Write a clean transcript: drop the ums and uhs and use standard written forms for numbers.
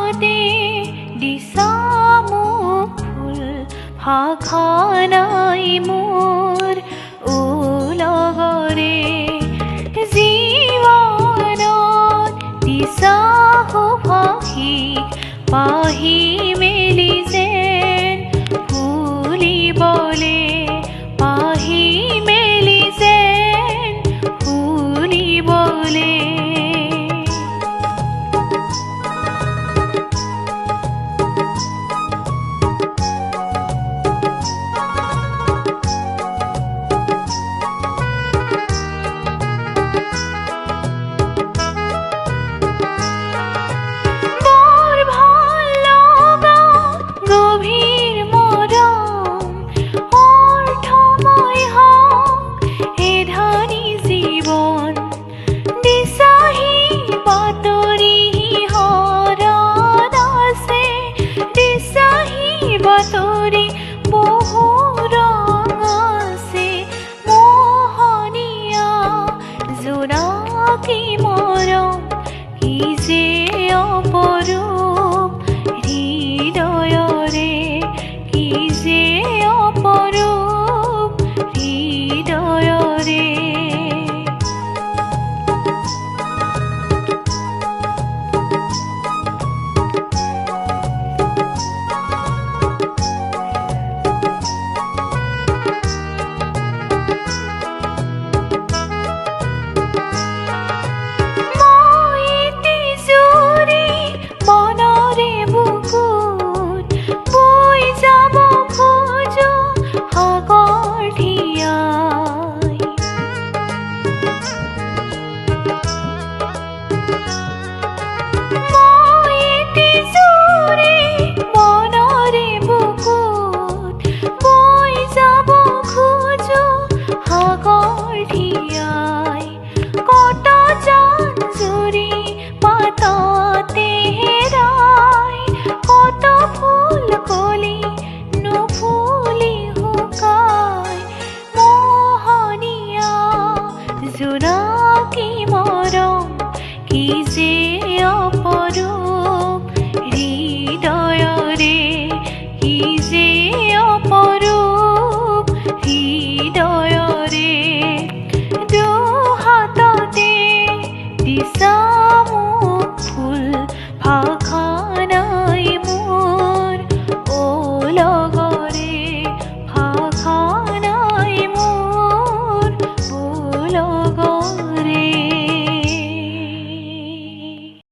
হাতে দিছা মোক ফুল ভাষা নাই মোৰ লগৰে জীৱনত দিছা সুভাষিক পাহি মেলি যেন ভুলিবলে পাহি মেলি যেন ভুলিবলে বাতৰি বহু ৰং আছে মোহনীয়া জোনাকী মৰম কি যে অপৰূপ হৃদয়ৰে কি যে